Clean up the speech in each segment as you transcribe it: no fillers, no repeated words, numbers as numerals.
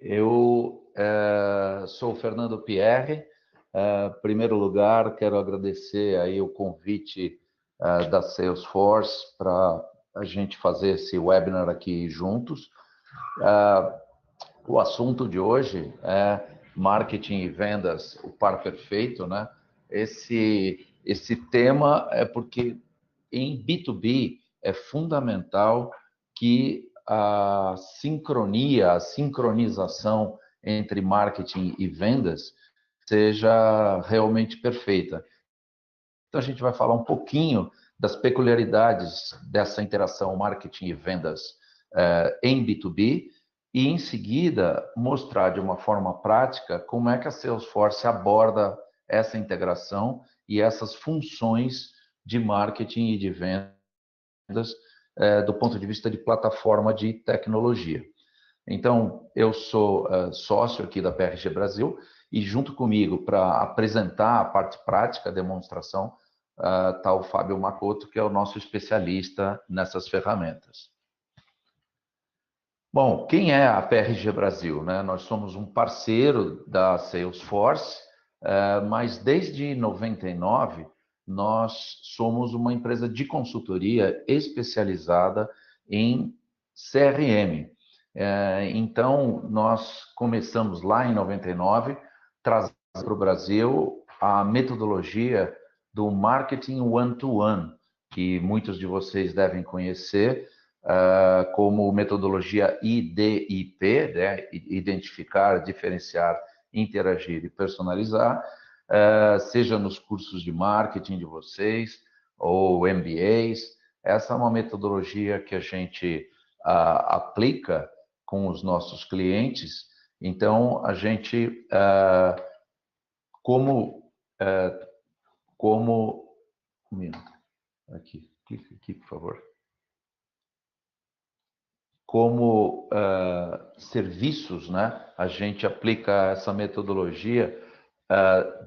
Eu sou o Fernando Pierre. Em primeiro lugar, quero agradecer aí o convite da Salesforce para a gente fazer esse webinar aqui juntos. O assunto de hoje é marketing e vendas, o par perfeito, né? Esse tema é porque em B2B é fundamental que a sincronia, a sincronização entre marketing e vendas seja realmente perfeita. Então, a gente vai falar um pouquinho das peculiaridades dessa interação marketing e vendas em B2B e, em seguida, mostrar de uma forma prática como é que a Salesforce aborda essa integração e essas funções de marketing e de vendas do ponto de vista de plataforma de tecnologia. Então, eu sou sócio aqui da PRG Brasil e junto comigo para apresentar a parte prática, a demonstração, está o Fábio Makoto, que é o nosso especialista nessas ferramentas. Bom, quem é a PRG Brasil, né? Nós somos um parceiro da Salesforce, mas desde 99 nós somos uma empresa de consultoria especializada em CRM. Então, nós começamos lá em 99, trazendo para o Brasil a metodologia do marketing one-to-one, que muitos de vocês devem conhecer, como metodologia IDIP, né? Identificar, diferenciar, interagir e personalizar, seja nos cursos de marketing de vocês ou MBAs. Essa é uma metodologia que a gente aplica com os nossos clientes. Então, a gente, aqui, por favor. Como serviços, né? A gente aplica essa metodologia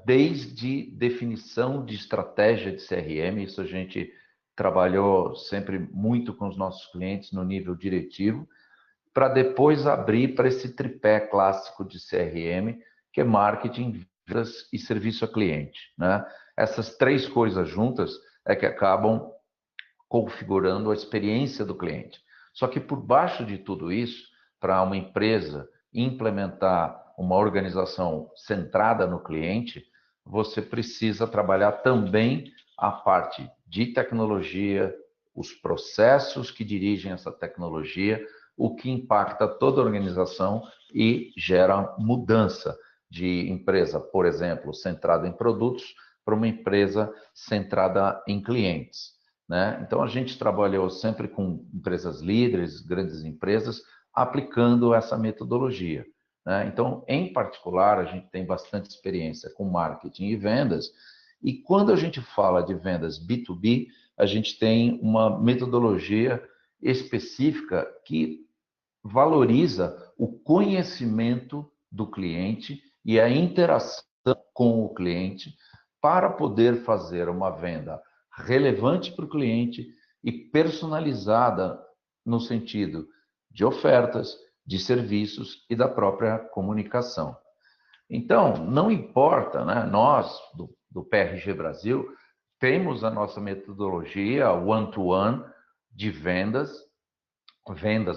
desde definição de estratégia de CRM, isso a gente trabalhou sempre muito com os nossos clientes no nível diretivo, para depois abrir para esse tripé clássico de CRM, que é marketing, vendas e serviço a cliente, né? Essas três coisas juntas é que acabam configurando a experiência do cliente. Só que por baixo de tudo isso, para uma empresa implementar uma organização centrada no cliente, você precisa trabalhar também a parte de tecnologia, os processos que dirigem essa tecnologia, o que impacta toda a organização e gera mudança de empresa, por exemplo, centrada em produtos, para uma empresa centrada em clientes, né? Então, a gente trabalhou sempre com empresas líderes, grandes empresas, aplicando essa metodologia, né? Então, em particular, a gente tem bastante experiência com marketing e vendas, e quando a gente fala de vendas B2B, a gente tem uma metodologia específica que valoriza o conhecimento do cliente e a interação com o cliente para poder fazer uma venda relevante para o cliente e personalizada no sentido de ofertas, de serviços e da própria comunicação. Então, não importa, né? Nós, do PRG Brasil, temos a nossa metodologia one-to-one de vendas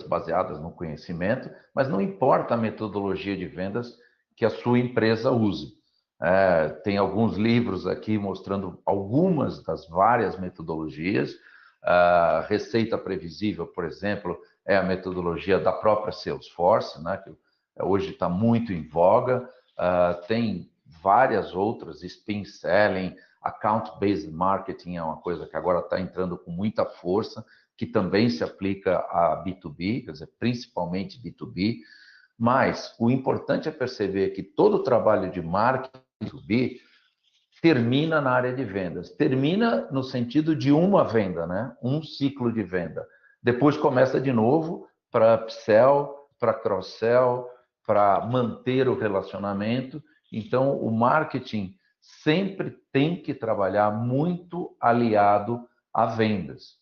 baseadas no conhecimento, mas não importa a metodologia de vendas que a sua empresa use. Tem alguns livros aqui mostrando algumas das várias metodologias. A receita previsível, por exemplo, é a metodologia da própria Salesforce, né, que hoje está muito em voga. Tem várias outras, spin selling, account-based marketing é uma coisa que agora está entrando com muita força, que também se aplica a B2B, quer dizer, principalmente B2B, mas o importante é perceber que todo o trabalho de marketing B2B termina na área de vendas. Termina no sentido de uma venda, né? Um ciclo de venda. Depois começa de novo para upsell, para cross-sell, para manter o relacionamento. Então, o marketing sempre tem que trabalhar muito aliado a vendas.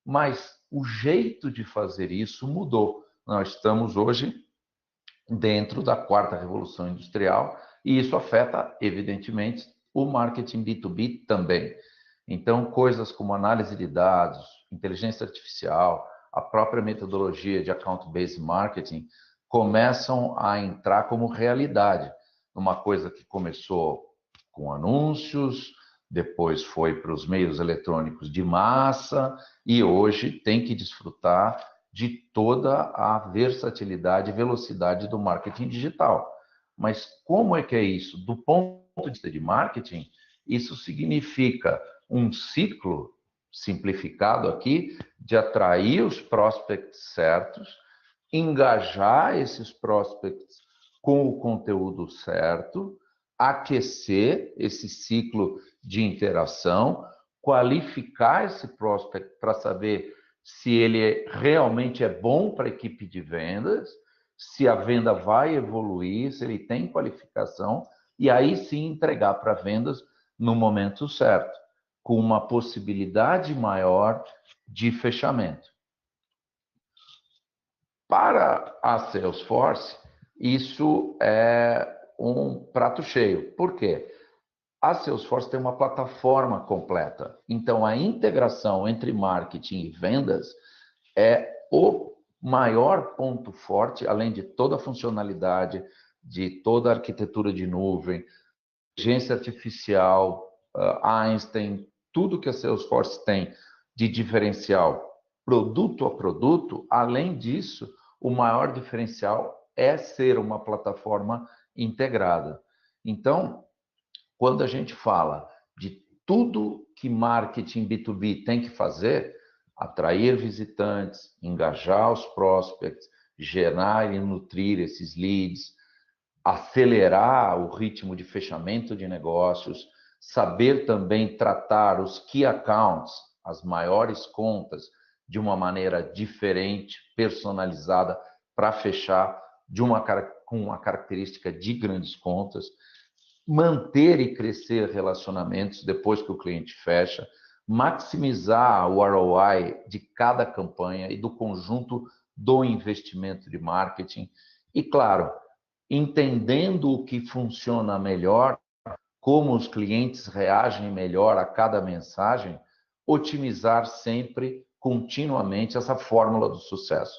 Mas o jeito de fazer isso mudou. Nós estamos hoje dentro da quarta revolução industrial, e isso afeta, evidentemente, o marketing B2B também. Então, coisas como análise de dados, inteligência artificial, a própria metodologia de account-based marketing começam a entrar como realidade. Uma coisa que começou com anúncios, depois foi para os meios eletrônicos de massa e hoje tem que desfrutar de toda a versatilidade e velocidade do marketing digital. Mas como é que é isso? Do ponto de vista de marketing, isso significa um ciclo simplificado aqui de atrair os prospects certos, engajar esses prospects com o conteúdo certo, aquecer esse ciclo de interação, qualificar esse prospect para saber se ele realmente é bom para a equipe de vendas, se a venda vai evoluir, se ele tem qualificação, e aí sim entregar para vendas no momento certo, com uma possibilidade maior de fechamento. Para a Salesforce, isso é um prato cheio. Por quê? A Salesforce tem uma plataforma completa. Então, a integração entre marketing e vendas é o maior ponto forte, além de toda a funcionalidade, de toda a arquitetura de nuvem, inteligência artificial, Einstein, tudo que a Salesforce tem de diferencial produto a produto. Além disso, o maior diferencial é ser uma plataforma integrada. Então, quando a gente fala de tudo que marketing B2B tem que fazer, atrair visitantes, engajar os prospects, gerar e nutrir esses leads, acelerar o ritmo de fechamento de negócios, saber também tratar os key accounts, as maiores contas, de uma maneira diferente, personalizada, para fechar com uma característica de grandes contas, manter e crescer relacionamentos depois que o cliente fecha, maximizar o ROI de cada campanha e do conjunto do investimento de marketing. E, claro, entendendo o que funciona melhor, como os clientes reagem melhor a cada mensagem, otimizar sempre, continuamente, essa fórmula do sucesso.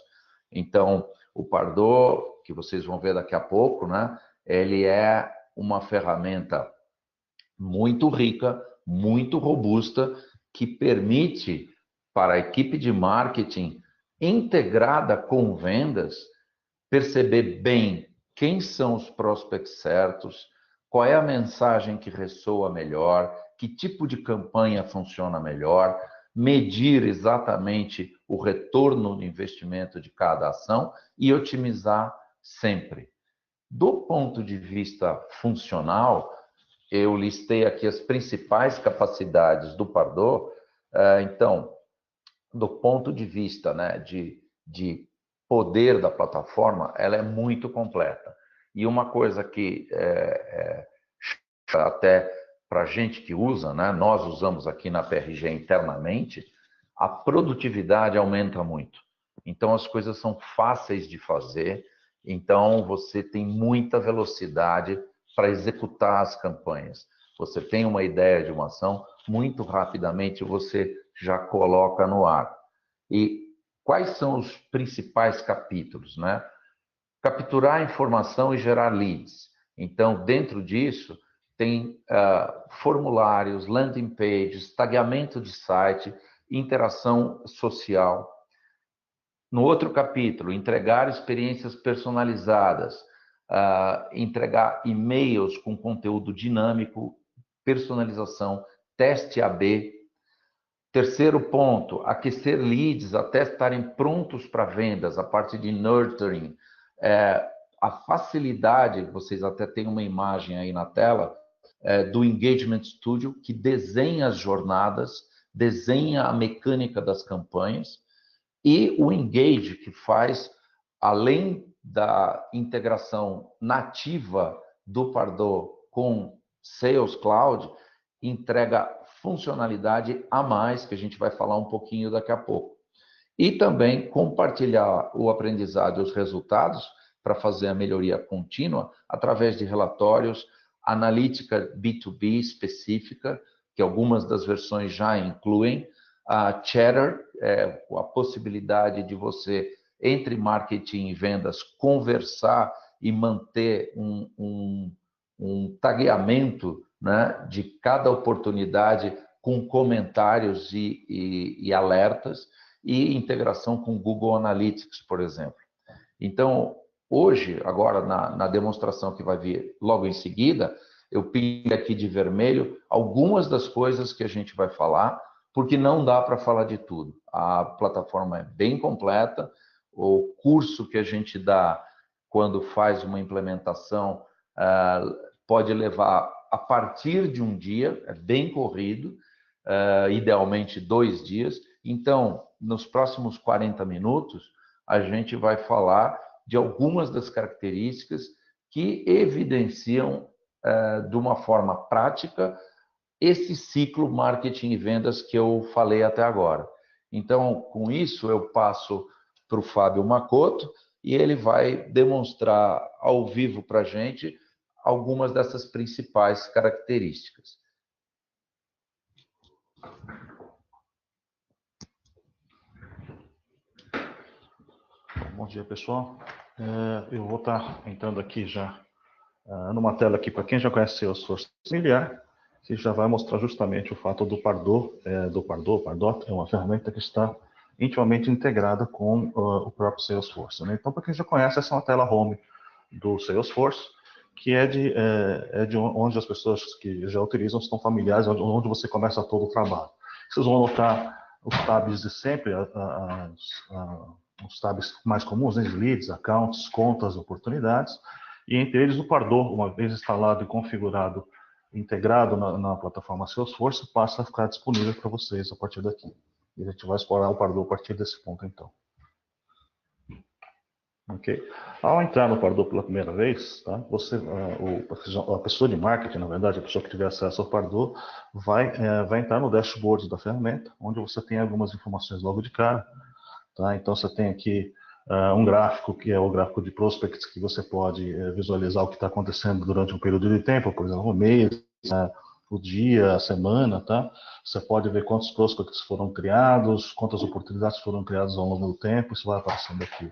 Então, o Pardot, que vocês vão ver daqui a pouco, né? Ele é uma ferramenta muito rica, muito robusta, que permite para a equipe de marketing integrada com vendas perceber bem quem são os prospects certos, qual é a mensagem que ressoa melhor, que tipo de campanha funciona melhor, medir exatamente o retorno do investimento de cada ação e otimizar sempre. Do ponto de vista funcional, eu listei aqui as principais capacidades do Pardot. Então, do ponto de vista, né, de poder da plataforma, ela é muito completa. E uma coisa que até para a gente que usa, né, nós usamos aqui na PRG internamente, a produtividade aumenta muito. Então, as coisas são fáceis de fazer, então você tem muita velocidade para executar as campanhas. Você tem uma ideia de uma ação, muito rapidamente você já coloca no ar. E quais são os principais capítulos, né? Capturar informação e gerar leads. Então, dentro disso, tem formulários, landing pages, tagueamento de site, interação social. No outro capítulo, entregar experiências personalizadas, entregar e-mails com conteúdo dinâmico, personalização, teste AB. Terceiro ponto, aquecer leads até estarem prontos para vendas, a parte de nurturing. A facilidade, vocês até têm uma imagem aí na tela, do Engagement Studio, que desenha as jornadas, desenha a mecânica das campanhas, e o Engage, que faz, além da integração nativa do Pardot com Sales Cloud, entrega funcionalidade a mais, que a gente vai falar um pouquinho daqui a pouco. E também compartilhar o aprendizado e os resultados para fazer a melhoria contínua através de relatórios, analítica B2B específica, que algumas das versões já incluem, a Chatter, a possibilidade de você, entre marketing e vendas, conversar e manter um tagueamento, né, de cada oportunidade com comentários e alertas, e integração com Google Analytics, por exemplo. Então, hoje, agora na demonstração que vai vir logo em seguida, eu pingo aqui de vermelho algumas das coisas que a gente vai falar, porque não dá para falar de tudo. A plataforma é bem completa, o curso que a gente dá quando faz uma implementação pode levar a partir de um dia, é bem corrido, idealmente 2 dias. Então, nos próximos 40 minutos, a gente vai falar de algumas das características que evidenciam de uma forma prática esse ciclo marketing e vendas que eu falei até agora. Então, com isso, eu passo para o Fábio Macoto e ele vai demonstrar ao vivo para a gente algumas dessas principais características. Bom dia, pessoal. Eu vou estar entrando aqui já numa tela aqui para quem já conhece o Salesforce familiar, que já vai mostrar justamente o fato do Pardot. Pardot é uma ferramenta que está intimamente integrada com o próprio Salesforce, né? Então, para quem já conhece, essa é uma tela home do Salesforce, que é de onde as pessoas que já utilizam estão familiares, onde você começa todo o trabalho. Vocês vão notar os tabs de sempre, os tabs mais comuns, né, de leads, accounts, contas, oportunidades, e entre eles o Pardot, uma vez instalado e configurado, integrado na plataforma Salesforce, passa a ficar disponível para vocês a partir daqui. E a gente vai explorar o Pardot a partir desse ponto, então. Ok? Ao entrar no Pardot pela primeira vez, tá, a pessoa de marketing, na verdade, a pessoa que tiver acesso ao Pardot, vai entrar no dashboard da ferramenta, onde você tem algumas informações logo de cara. Tá? Então, você tem aqui um gráfico, que é o gráfico de prospects, que você pode visualizar o que está acontecendo durante um período de tempo, por exemplo, o mês, o dia, a semana. Tá? Você pode ver quantos prospects foram criados, quantas oportunidades foram criadas ao longo do tempo, isso vai aparecendo aqui.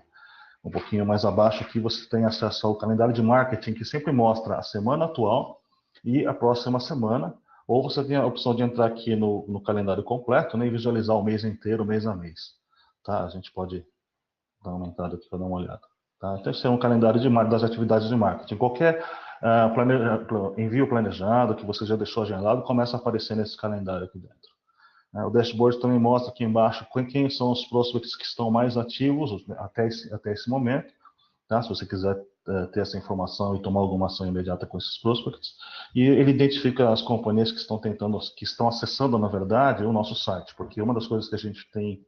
Um pouquinho mais abaixo aqui você tem acesso ao calendário de marketing, que sempre mostra a semana atual e a próxima semana, ou você tem a opção de entrar aqui no calendário completo, né, e visualizar o mês inteiro, mês a mês. Tá? A gente pode dar uma entrada aqui para dar uma olhada. Tá? Então, esse é um calendário das atividades de marketing. Qualquer envio planejado que você já deixou agendado começa a aparecer nesse calendário aqui dentro. O dashboard também mostra aqui embaixo quem são os prospects que estão mais ativos até esse momento. Tá? Se você quiser ter essa informação e tomar alguma ação imediata com esses prospects. E ele identifica as companhias que estão acessando, na verdade, o nosso site. Porque uma das coisas que a gente tem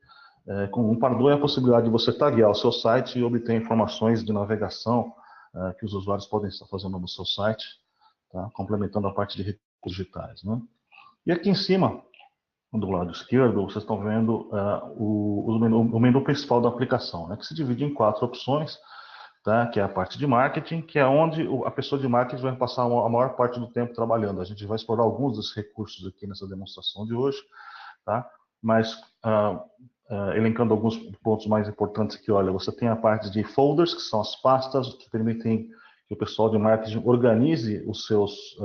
com o Pardot é a possibilidade de você taguear o seu site e obter informações de navegação que os usuários podem estar fazendo no seu site, tá? Complementando a parte de recursos digitais. Né? E aqui em cima, do lado esquerdo, vocês estão vendo o menu principal da aplicação, né, que se divide em 4 opções, tá, que é a parte de marketing, que é onde a pessoa de marketing vai passar a maior parte do tempo trabalhando. A gente vai explorar alguns dos recursos aqui nessa demonstração de hoje, tá, mas elencando alguns pontos mais importantes aqui, olha, você tem a parte de folders, que são as pastas que permitem que o pessoal de marketing organize os seus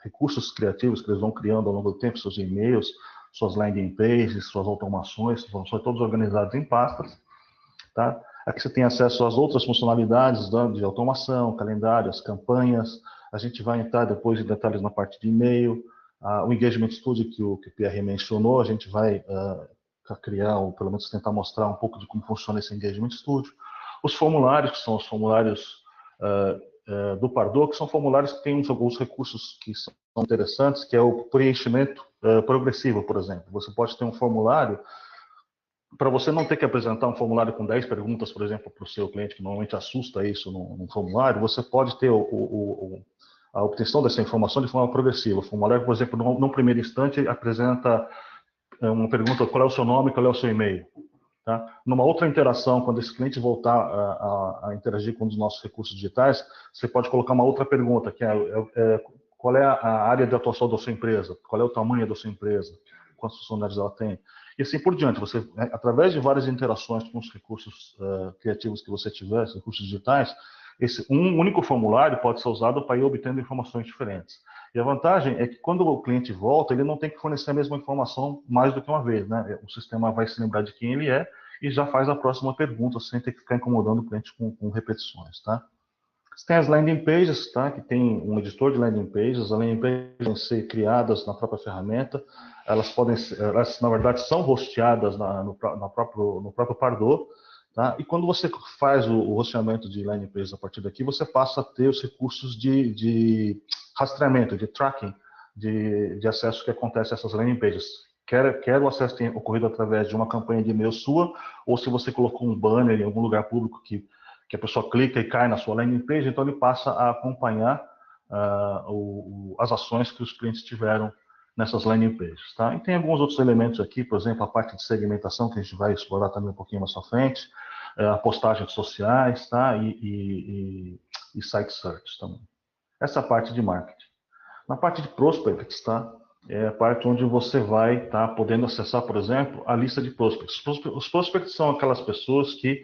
recursos criativos que eles vão criando ao longo do tempo, seus e-mails, suas landing pages, suas automações, são todos organizados em pastas. Tá? Aqui você tem acesso às outras funcionalidades de automação, calendários, campanhas. A gente vai entrar depois em detalhes na parte de e-mail. O Engagement Studio que o Pierre mencionou, a gente vai criar, ou pelo menos tentar mostrar um pouco de como funciona esse Engagement Studio. Os formulários, que são os formulários do Pardot, que são formulários que têm alguns recursos que são interessantes, que é o preenchimento progressivo, por exemplo. Você pode ter um formulário, para você não ter que apresentar um formulário com 10 perguntas, por exemplo, para o seu cliente, que normalmente assusta isso num formulário, você pode ter a obtenção dessa informação de forma progressiva. O formulário, por exemplo, no primeiro instante, apresenta uma pergunta: qual é o seu nome, qual é o seu e-mail? Tá? Numa outra interação, quando esse cliente voltar a interagir com um dos nossos recursos digitais, você pode colocar uma outra pergunta, que qual é a área de atuação da sua empresa? Qual é o tamanho da sua empresa? Quantos funcionários ela tem? E assim por diante. Você, através de várias interações com os recursos criativos que você tiver, os recursos digitais, um único formulário pode ser usado para ir obtendo informações diferentes. E a vantagem é que quando o cliente volta, ele não tem que fornecer a mesma informação mais do que uma vez, né? O sistema vai se lembrar de quem ele é e já faz a próxima pergunta, sem ter que ficar incomodando o cliente com repetições, tá? Você tem as landing pages, tá? Que tem um editor de landing pages. As landing pages podem ser criadas na própria ferramenta. Elas na verdade, são hosteadas no próprio Pardot. Tá? E quando você faz o hosteamento de landing pages a partir daqui, você passa a ter os recursos de rastreamento, de tracking, de acesso que acontece a essas landing pages. Quer o acesso tenha ocorrido através de uma campanha de e-mail sua, ou se você colocou um banner em algum lugar público que a pessoa clica e cai na sua landing page, então ele passa a acompanhar as ações que os clientes tiveram nessas landing pages. Tá? E tem alguns outros elementos aqui, por exemplo, a parte de segmentação, que a gente vai explorar também um pouquinho mais à frente, a postagens sociais, tá? e site search também. Essa é a parte de marketing. Na parte de prospects, tá? É a parte onde você vai estar podendo acessar, por exemplo, a lista de prospects. Os prospects são aquelas pessoas que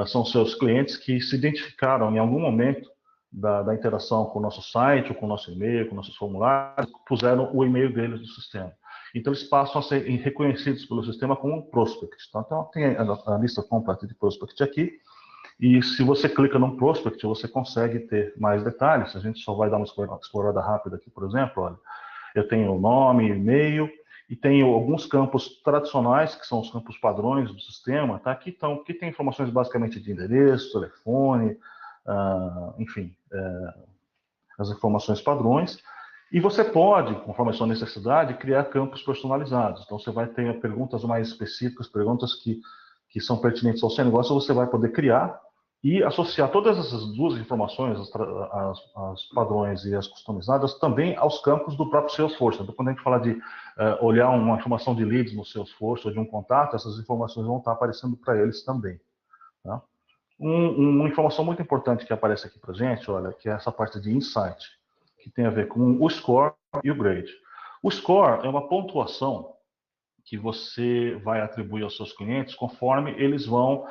são seus clientes que se identificaram em algum momento da interação com o nosso site, ou com o nosso e-mail, com nossos formulários, puseram o e-mail deles no sistema. Então, eles passam a ser reconhecidos pelo sistema como prospect. Tá? Então, tem a lista completa de prospect aqui. E se você clica no prospect, você consegue ter mais detalhes. A gente só vai dar uma explorada rápida aqui, por exemplo. Olha, eu tenho o nome, e-mail, e tenho alguns campos tradicionais, que são os campos padrões do sistema, tá? que tem informações basicamente de endereço, telefone, enfim, as informações padrões. E você pode, conforme a sua necessidade, criar campos personalizados. Então, você vai ter perguntas mais específicas, perguntas que são pertinentes ao seu negócio, você vai poder criar e associar todas essas duas informações, as padrões e as customizadas, também aos campos do próprio Salesforce. Então, quando a gente fala de olhar uma informação de leads no Salesforce ou de um contato, essas informações vão estar aparecendo para eles também. Tá? Uma informação muito importante que aparece aqui para a gente, olha, que é essa parte de insight, que tem a ver com o score e o grade. O score é uma pontuação que você vai atribuir aos seus clientes conforme eles vão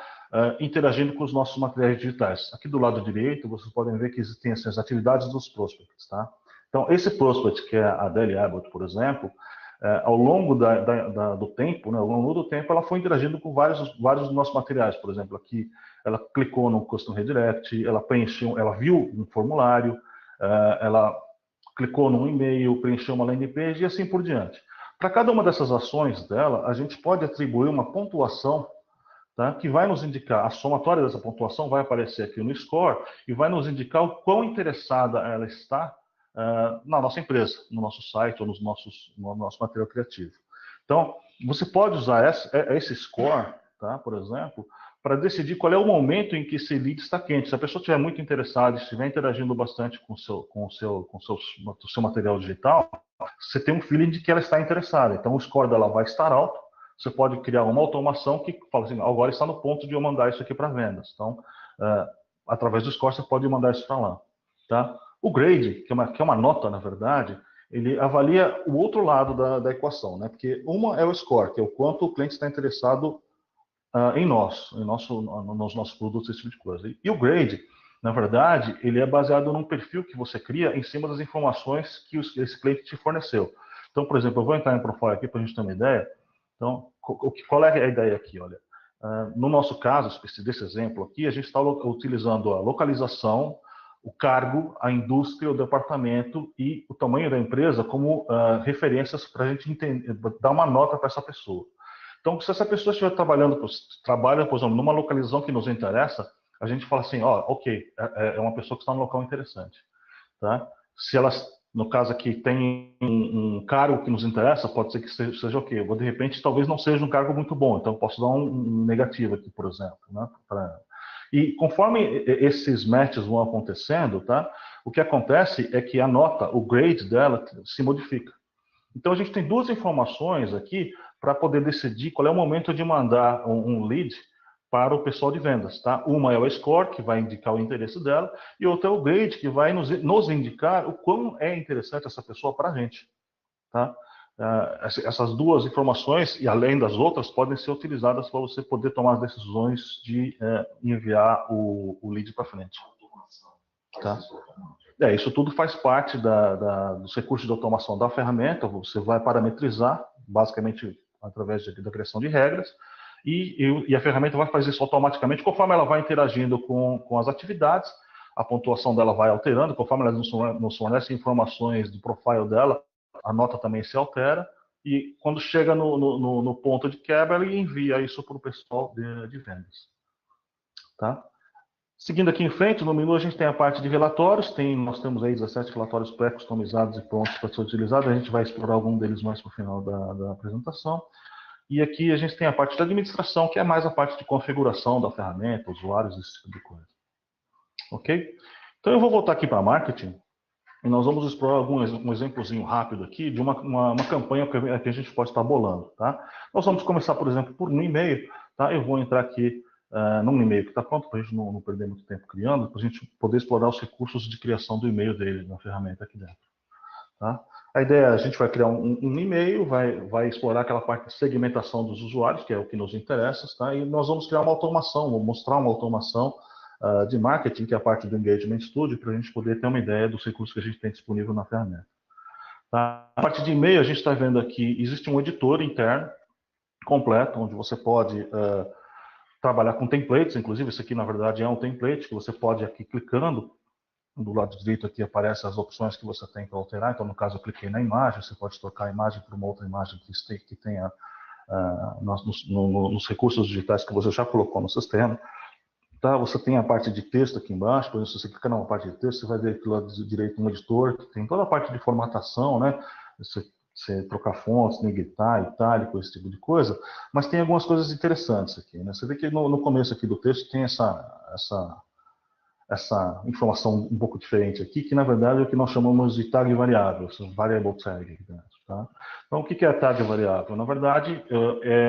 interagindo com os nossos materiais digitais. Aqui do lado direito, vocês podem ver que existem as atividades dos prospects. Tá? Então, esse prospect, que é a Adele Abbott, por exemplo, ao longo do tempo, né, ao longo do tempo, ela foi interagindo com vários dos nossos materiais. Por exemplo, aqui ela clicou no Custom Redirect, ela viu um formulário, ela clicou num e-mail, preencheu uma landing page e assim por diante. Para cada uma dessas ações dela, a gente pode atribuir uma pontuação, tá, que vai nos indicar, a somatória dessa pontuação vai aparecer aqui no score e vai nos indicar o quão interessada ela está na nossa empresa, no nosso site ou no nosso material criativo. Então, você pode usar esse score, tá, por exemplo, para decidir qual é o momento em que esse lead está quente. Se a pessoa estiver muito interessada, estiver interagindo bastante com o seu material digital, você tem um feeling de que ela está interessada. Então, o score dela vai estar alto. Você pode criar uma automação que fala assim, agora está no ponto de eu mandar isso aqui para vendas. Então, através do score, você pode mandar isso para lá. Tá? O grade, que é uma nota, na verdade, ele avalia o outro lado da equação, né? Porque uma é o score, que é o quanto o cliente está interessado nos nossos produtos, esse tipo de coisa. E o grade, na verdade, ele é baseado num perfil que você cria em cima das informações que esse cliente te forneceu. Então, por exemplo, eu vou entrar em profile aqui para a gente ter uma ideia. Então, qual é a ideia aqui? Olha, no nosso caso, desse exemplo aqui, a gente está utilizando a localização, o cargo, a indústria, o departamento e o tamanho da empresa como referências para a gente dar uma nota para essa pessoa. Então, se essa pessoa estiver trabalha, por exemplo, numa localização que nos interessa, a gente fala assim, ok, é uma pessoa que está num local interessante. Tá? Se ela, no caso aqui, tem um cargo que nos interessa, pode ser que seja ok. Ou, de repente, talvez não seja um cargo muito bom, então eu posso dar um negativo aqui, por exemplo. Né? E conforme esses matches vão acontecendo, tá? O que acontece é que a nota, o grade dela, se modifica. Então, a gente tem duas informações aqui para poder decidir qual é o momento de mandar um lead para o pessoal de vendas. Tá? Uma é o score, que vai indicar o interesse dela, e outra é o grade, que vai nos indicar o quão é interessante essa pessoa para a gente. Tá? Essas duas informações, e além das outras, podem ser utilizadas para você poder tomar as decisões de enviar o lead para frente. Tá? Isso tudo faz parte dos recursos de automação da ferramenta. Você vai parametrizar, basicamente através da criação de regras, e a ferramenta vai fazer isso automaticamente, conforme ela vai interagindo com as atividades, a pontuação dela vai alterando, conforme ela nos fornece informações do profile dela, a nota também se altera, e quando chega no ponto de quebra, ele envia isso para o pessoal de vendas. Tá? Seguindo aqui em frente, no menu a gente tem a parte de relatórios, nós temos aí 17 relatórios pré-customizados e prontos para ser utilizados, a gente vai explorar algum deles mais para o final da apresentação. E aqui a gente tem a parte de administração, que é mais a parte de configuração da ferramenta, usuários, esse tipo de coisa. Ok? Então eu vou voltar aqui para marketing, e nós vamos explorar um exemplozinho rápido aqui de uma campanha que a gente pode estar bolando. Tá? Nós vamos começar, por exemplo, por um e-mail. Tá? Eu vou entrar aqui num e-mail que está pronto, para a gente não perder muito tempo criando, para a gente poder explorar os recursos de criação do e-mail dele na ferramenta aqui dentro. Tá? A ideia é a gente vai criar um e-mail, vai explorar aquela parte de segmentação dos usuários, que é o que nos interessa, tá? E nós vamos criar uma automação, vou mostrar uma automação de marketing, que é a parte do Engagement Studio, para a gente poder ter uma ideia dos recursos que a gente tem disponível na ferramenta. Tá? A parte de e-mail, a gente está vendo aqui, existe um editor interno completo, onde você pode trabalhar com templates, inclusive isso aqui na verdade é um template, que você pode aqui clicando, do lado direito aqui aparecem as opções que você tem para alterar, então no caso eu cliquei na imagem, você pode trocar a imagem por uma outra imagem que tenha nos recursos digitais que você já colocou no sistema. Tá? Você tem a parte de texto aqui embaixo, por exemplo, se você clicar numa parte de texto, você vai ver aqui do lado direito um editor, que tem toda a parte de formatação, né? Você trocar fontes, negrita, itálico, esse tipo de coisa, mas tem algumas coisas interessantes aqui. Né? Você vê que no começo aqui do texto tem essa informação um pouco diferente aqui, que na verdade é o que nós chamamos de tag variável, variable tag. Tá? Então, o que é a tag variável? Na verdade,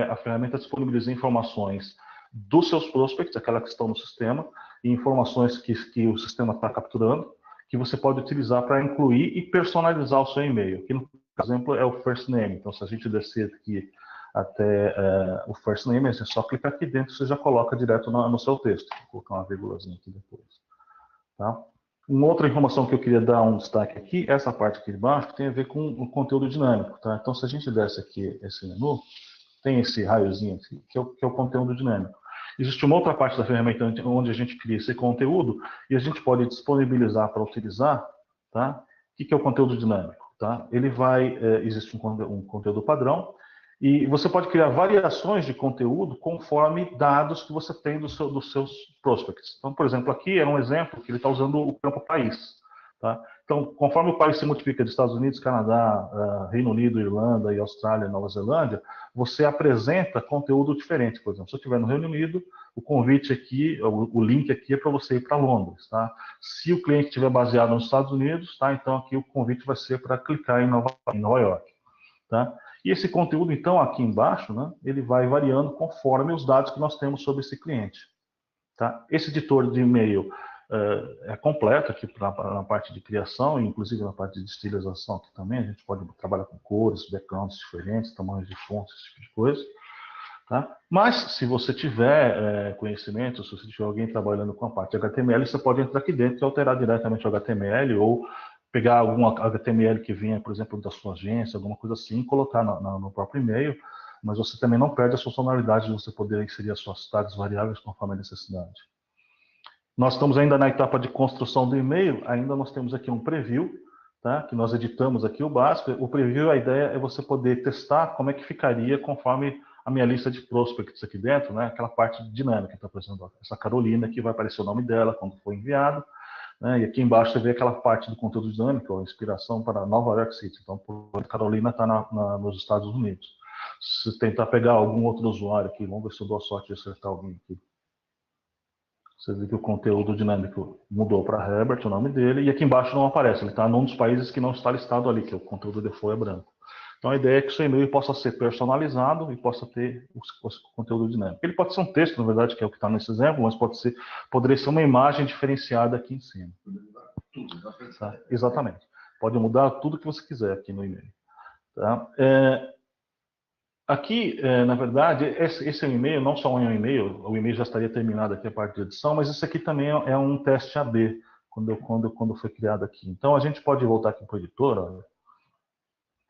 a ferramenta disponibiliza informações dos seus prospects, aquelas que estão no sistema, e informações que o sistema está capturando, que você pode utilizar para incluir e personalizar o seu e-mail. Aqui, por exemplo, é o first name. Então, se a gente descer aqui até o first name, é só clicar aqui dentro, você já coloca direto no seu texto. Vou colocar uma vírgulazinha aqui depois. Tá? Uma outra informação que eu queria dar um destaque aqui, essa parte aqui de baixo, que tem a ver com o conteúdo dinâmico. Tá? Então, se a gente desce aqui esse menu, tem esse raiozinho aqui, que é o conteúdo dinâmico. Existe uma outra parte da ferramenta onde a gente cria esse conteúdo e a gente pode disponibilizar para utilizar. Tá? O que é o conteúdo dinâmico? Tá? Existe um conteúdo padrão, e você pode criar variações de conteúdo conforme dados que você tem dos seus prospects. Então, por exemplo, aqui é um exemplo que ele está usando o campo país. Tá? Então, conforme o país se multiplica de Estados Unidos, Canadá, Reino Unido, Irlanda, e Austrália, Nova Zelândia, você apresenta conteúdo diferente. Por exemplo, se eu estiver no Reino Unido, o convite aqui, o link aqui é para você ir para Londres. Tá? Se o cliente estiver baseado nos Estados Unidos, tá? Então aqui o convite vai ser para clicar em Nova York. Tá? E esse conteúdo, então, aqui embaixo, né, ele vai variando conforme os dados que nós temos sobre esse cliente. Tá? Esse editor de e-mail é completo aqui na parte de criação, e inclusive na parte de estilização aqui também. A gente pode trabalhar com cores, backgrounds diferentes, tamanhos de fontes, esse tipo de coisa. Tá? Mas, se você tiver conhecimento, se você tiver alguém trabalhando com a parte de HTML, você pode entrar aqui dentro e alterar diretamente o HTML, ou pegar algum HTML que venha, por exemplo, da sua agência, alguma coisa assim, e colocar no próprio e-mail, mas você também não perde a funcionalidade de você poder inserir as suas tags variáveis conforme a necessidade. Nós estamos ainda na etapa de construção do e-mail, ainda nós temos aqui um preview, tá? Que nós editamos aqui o básico. O preview, a ideia é você poder testar como é que ficaria conforme a minha lista de prospects aqui dentro, né? Aquela parte dinâmica, então, por exemplo, essa Carolina aqui vai aparecer o nome dela quando for enviado, né? E aqui embaixo você vê aquela parte do conteúdo dinâmico, a inspiração para Nova York City. Então, por Carolina está nos Estados Unidos. Se tentar pegar algum outro usuário aqui, vamos ver se eu dou a sorte de acertar alguém aqui. Você vê que o conteúdo dinâmico mudou para Herbert, o nome dele, e aqui embaixo não aparece. Ele está num dos países que não está listado ali, que o conteúdo default é branco. Então, a ideia é que o seu e-mail possa ser personalizado e possa ter o conteúdo dinâmico. Ele pode ser um texto, na verdade, que é o que está nesse exemplo, mas poderia ser uma imagem diferenciada aqui em cima. Tá? Exatamente. Pode mudar tudo que você quiser aqui no e-mail. Tá? Aqui, na verdade, esse é um e-mail, não só um e-mail, o e-mail já estaria terminado aqui a parte de edição, mas isso aqui também é um teste AB, quando foi criado aqui. Então, a gente pode voltar aqui para o editor, olha,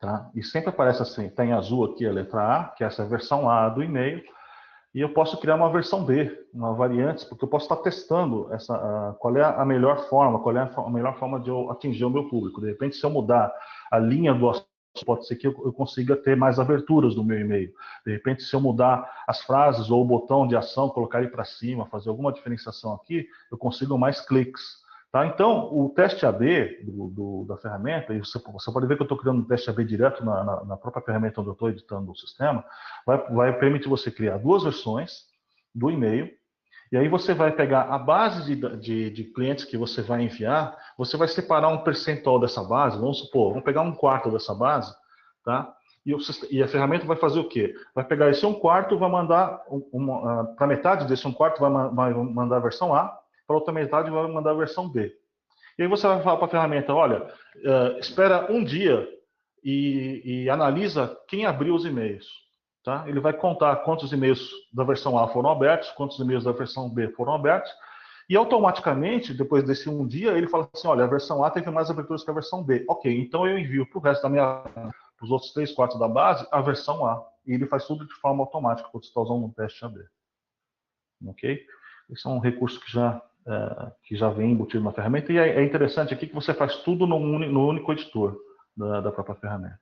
tá? E sempre aparece assim, está em azul aqui a letra A, que é essa versão A do e-mail, e eu posso criar uma versão B, uma variante, porque eu posso estar testando qual é a melhor forma, qual é a melhor forma de eu atingir o meu público. De repente, se eu mudar a linha do assunto, pode ser que eu consiga ter mais aberturas no meu e-mail. De repente, se eu mudar as frases ou o botão de ação, colocar ele para cima, fazer alguma diferenciação aqui, eu consigo mais cliques. Tá? Então, o teste AB da ferramenta, e você pode ver que eu estou criando um teste AB direto na própria ferramenta onde eu estou editando o sistema, vai permitir você criar duas versões do e-mail, e aí você vai pegar a base de clientes que você vai enviar, você vai separar um percentual dessa base, vamos supor, vamos pegar um quarto dessa base, tá? E a ferramenta vai fazer o quê? Vai pegar esse um quarto e vai mandar para metade desse um quarto vai mandar a versão A, para outra metade vai mandar a versão B. E aí você vai falar para a ferramenta, olha, espera um dia e analisa quem abriu os e-mails. Tá? Ele vai contar quantos e-mails da versão A foram abertos, quantos e-mails da versão B foram abertos, e automaticamente, depois desse um dia, ele fala assim, olha, a versão A teve mais aberturas que a versão B. Ok, então eu envio para o resto para os outros 3 quartos da base, a versão A. E ele faz tudo de forma automática, quando você está usando um teste AB. Ok? Esse é um recurso que já vem embutido na ferramenta, e é interessante aqui que você faz tudo no único editor da própria ferramenta.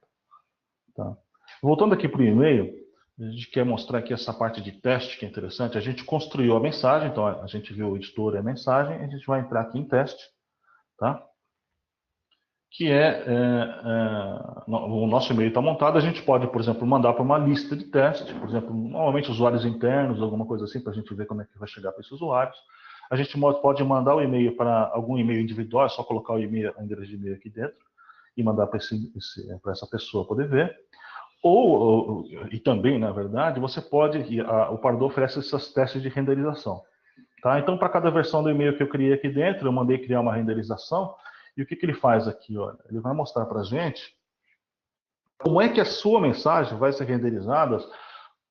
Tá? Voltando aqui para o e-mail, a gente quer mostrar aqui essa parte de teste que é interessante. A gente construiu a mensagem, então a gente viu o editor e a mensagem, a gente vai entrar aqui em teste, tá? Que o nosso e-mail está montado, a gente pode, por exemplo, mandar para uma lista de teste, por exemplo, normalmente usuários internos, alguma coisa assim, para a gente ver como é que vai chegar para esses usuários. A gente pode mandar o e-mail para algum e-mail individual, é só colocar o endereço de e-mail aqui dentro e mandar para essa pessoa poder ver. E também, na verdade, você pode, o Pardot oferece esses testes de renderização. Tá? Então, para cada versão do e-mail que eu criei aqui dentro, eu mandei criar uma renderização, e o que ele faz aqui? Olha, ele vai mostrar para a gente como é que a sua mensagem vai ser renderizada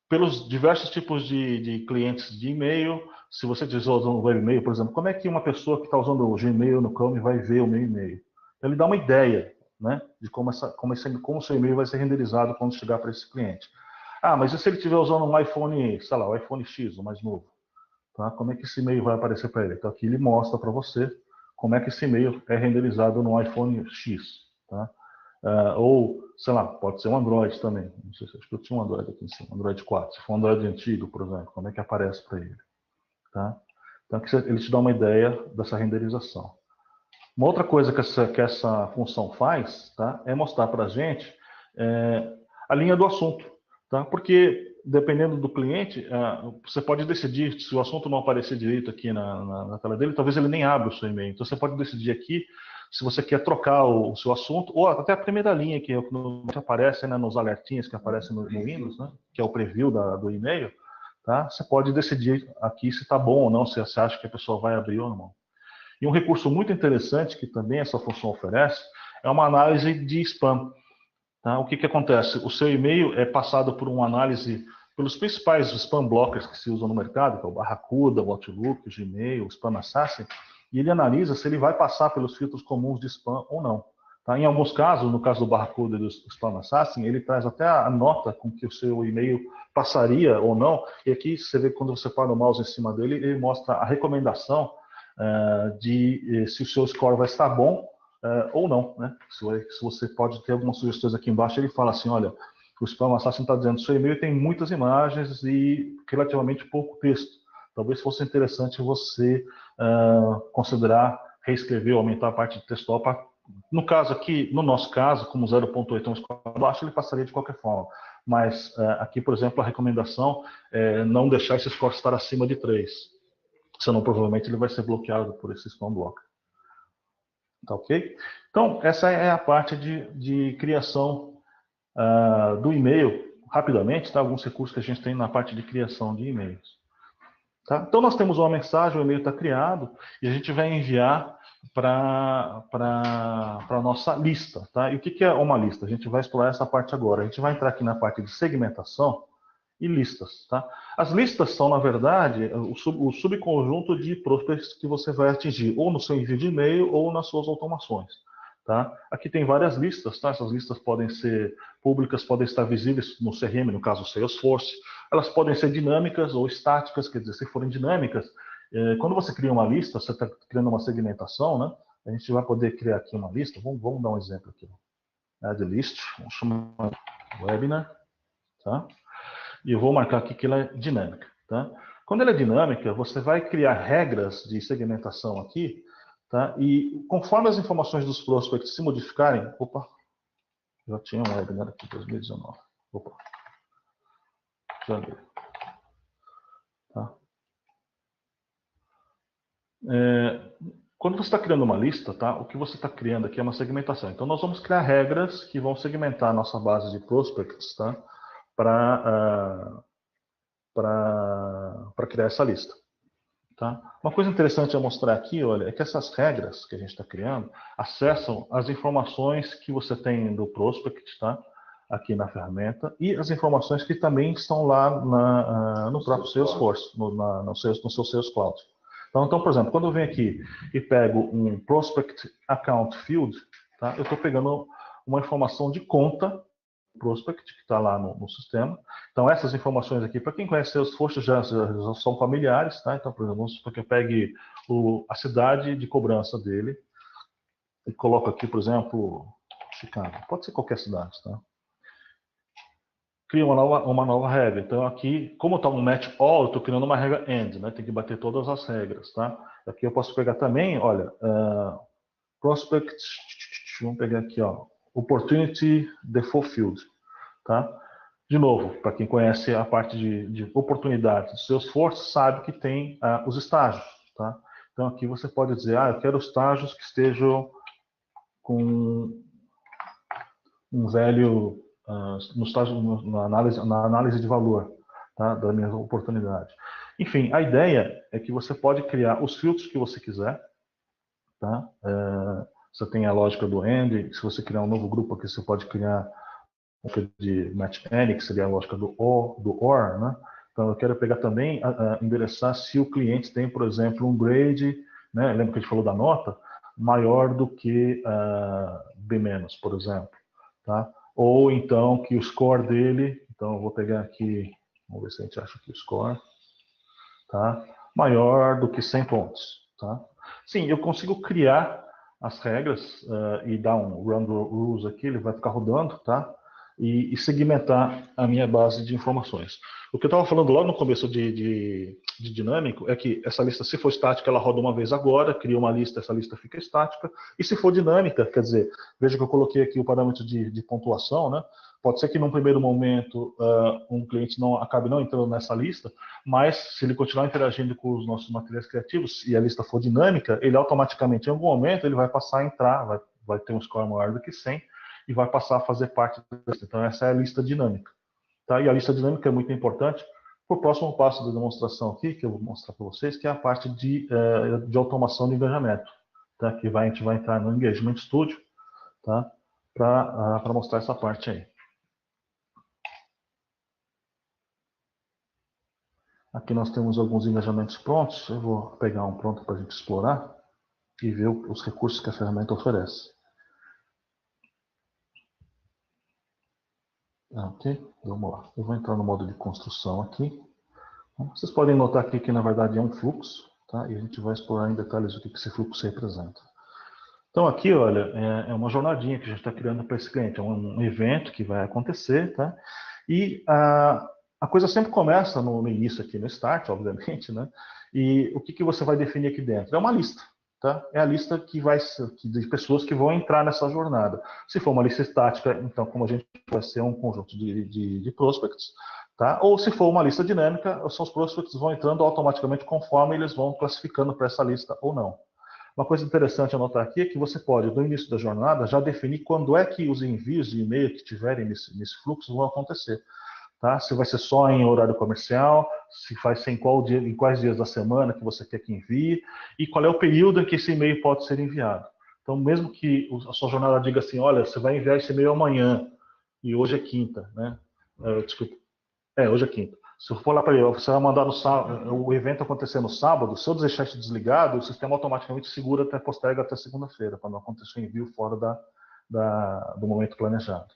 pelos diversos tipos de clientes de e-mail. Se você estiver usando o web e-mail, por exemplo, como é que uma pessoa que está usando o Gmail no Chrome vai ver o meu e-mail? Então, ele dá uma ideia, né, de como o seu e-mail vai ser renderizado quando chegar para esse cliente. Ah, mas e se ele estiver usando um iPhone, sei lá, o iPhone X, o mais novo? Tá? Como é que esse e-mail vai aparecer para ele? Então aqui ele mostra para você como é que esse e-mail é renderizado no iPhone X. Tá? Ou, sei lá, pode ser um Android também. Não sei se acho que eu tinha um Android aqui em cima, Android 4. Se for um Android antigo, por exemplo, como é que aparece para ele? Tá? Então aqui ele te dá uma ideia dessa renderização. Uma outra coisa que essa função faz, tá, é mostrar para a gente a linha do assunto. Tá? Porque, dependendo do cliente, você pode decidir, se o assunto não aparecer direito aqui na tela dele, talvez ele nem abra o seu e-mail. Então, você pode decidir aqui se você quer trocar o seu assunto, ou até a primeira linha que aparece, né, nos alertinhos que aparecem no Windows, né, que é o preview do e-mail. Tá? Você pode decidir aqui se está bom ou não, se você acha que a pessoa vai abrir ou não. E um recurso muito interessante que também essa função oferece é uma análise de spam. Tá? O que acontece? O seu e-mail é passado por uma análise pelos principais spam blockers que se usam no mercado, que é o Barracuda, o Outlook, o Gmail, o Spam Assassin, e ele analisa se ele vai passar pelos filtros comuns de spam ou não. Tá? Em alguns casos, no caso do Barracuda e do Spam Assassin, ele traz até a nota com que o seu e-mail passaria ou não, e aqui você vê que quando você para o mouse em cima dele, ele mostra a recomendação de se o seu score vai estar bom ou não. Né? Se você pode ter algumas sugestões aqui embaixo, ele fala assim, olha, o Spam Assassin está dizendo que o seu e-mail tem muitas imagens e relativamente pouco texto. Talvez fosse interessante você considerar reescrever ou aumentar a parte de textual. No caso aqui, no nosso caso, como 0.8 é um score baixo, ele passaria de qualquer forma. Mas aqui, por exemplo, a recomendação é não deixar esse score estar acima de 3. Senão, provavelmente, ele vai ser bloqueado por esse spam blocker. Tá ok? Então, essa é a parte de criação do e-mail, rapidamente, tá? Alguns recursos que a gente tem na parte de criação de e-mails. Tá? Então, nós temos uma mensagem, o e-mail está criado, e a gente vai enviar para a nossa lista. Tá? E o que é uma lista? A gente vai explorar essa parte agora. A gente vai entrar aqui na parte de segmentação e listas. Tá? As listas são, na verdade, o subconjunto de prospects que você vai atingir, ou no seu envio de e-mail, ou nas suas automações. Tá? Aqui tem várias listas, tá? Essas listas podem ser públicas, podem estar visíveis no CRM, no caso Salesforce. Elas podem ser dinâmicas ou estáticas, quer dizer, se forem dinâmicas, quando você cria uma lista, você está criando uma segmentação, né? A gente vai poder criar aqui uma lista. Vamos dar um exemplo aqui. Add list, vamos chamar webinar, tá? E eu vou marcar aqui que ela é dinâmica, tá? Quando ela é dinâmica, você vai criar regras de segmentação aqui, tá? E conforme as informações dos prospects se modificarem, opa, já tinha um webinar aqui, 2019, opa, já deu, tá? Quando você está criando uma lista, tá? O que você está criando aqui é uma segmentação. Então, nós vamos criar regras que vão segmentar a nossa base de prospects, tá? Para criar essa lista. Tá? Uma coisa interessante a mostrar aqui, olha, é que essas regras que a gente está criando acessam as informações que você tem do prospect, tá? Aqui na ferramenta, e as informações que também estão lá no próprio Salesforce, no seu Sales Cloud. Então, por exemplo, quando eu venho aqui e pego um Prospect Account Field, tá? Eu estou pegando uma informação de conta prospect que está lá no sistema. Então, essas informações aqui, para quem conhece Salesforce, já são familiares, tá? Então, por exemplo, vamos supor que eu pegue a cidade de cobrança dele e coloco aqui, por exemplo, Chicago. Pode ser qualquer cidade, tá? Cria uma nova regra. Então, aqui, como está um match all, eu estou criando uma regra end, né? Tem que bater todas as regras, tá? Aqui eu posso pegar também, olha, prospect, vamos pegar aqui, ó, opportunity default field, tá? De novo, para quem conhece a parte de oportunidades do Salesforce, sabe que tem os estágios, tá? Então aqui você pode dizer, eu quero estágios que estejam com um velho no estágio, na análise de valor, tá? Da minha oportunidade. Enfim, a ideia é que você pode criar os filtros que você quiser, tá? Você tem a lógica do AND, se você criar um novo grupo aqui, você pode criar de match any, que seria a lógica do OR, né? Então eu quero pegar também, endereçar se o cliente tem, por exemplo, um grade, né? Lembra que a gente falou da nota? Maior do que B-, por exemplo, tá? Ou então que o score dele, então eu vou pegar aqui, vamos ver se a gente acha aqui o score, tá? Maior do que 100 pontos, tá? Sim, eu consigo criar as regras e dar um run rules aqui, ele vai ficar rodando, tá? E segmentar a minha base de informações. O que eu estava falando logo no começo de dinâmico é que essa lista, se for estática, ela roda uma vez agora, cria uma lista, essa lista fica estática. E se for dinâmica, quer dizer, veja que eu coloquei aqui o parâmetro de pontuação, né? Pode ser que num primeiro momento um cliente acabe não entrando nessa lista, mas se ele continuar interagindo com os nossos materiais criativos e a lista for dinâmica, ele automaticamente, em algum momento, ele vai passar a entrar, vai ter um score maior do que 100 e vai passar a fazer parte da lista. Então, essa é a lista dinâmica. Tá? E a lista dinâmica é muito importante para o próximo passo da demonstração aqui, que eu vou mostrar para vocês, que é a parte de automação de engajamento, tá? Que a gente vai entrar no Engagement Studio, tá? Para mostrar essa parte aí. Aqui nós temos alguns engajamentos prontos. Eu vou pegar um pronto para a gente explorar e ver os recursos que a ferramenta oferece. Ok, vamos lá. Eu vou entrar no modo de construção aqui. Vocês podem notar aqui que na verdade é um fluxo, tá? E a gente vai explorar em detalhes o que esse fluxo representa. Então aqui, olha, é uma jornadinha que a gente está criando para esse cliente. É um evento que vai acontecer, tá? E a coisa sempre começa no início aqui, no start, obviamente, né? E o que você vai definir aqui dentro? É uma lista, tá? É a lista de pessoas que vão entrar nessa jornada. Se for uma lista estática, então, como a gente vai ser um conjunto de prospects, tá? Ou se for uma lista dinâmica, os seus prospects vão entrando automaticamente conforme eles vão classificando para essa lista ou não. Uma coisa interessante a notar aqui é que você pode, no início da jornada, já definir quando é que os envios de e-mail que tiverem nesse fluxo vão acontecer. Tá? Se vai ser só em horário comercial, se vai ser em quais dias da semana que você quer que envie, e qual é o período em que esse e-mail pode ser enviado. Então, mesmo que a sua jornada diga assim, olha, você vai enviar esse e-mail amanhã, e hoje é quinta, né? Desculpa. Hoje é quinta. Se eu for lá para ele, você vai mandar no sábado, o evento acontecer no sábado, se eu deixar isso desligado, o sistema automaticamente segura até posterga até segunda-feira, para não acontecer o envio fora do momento planejado.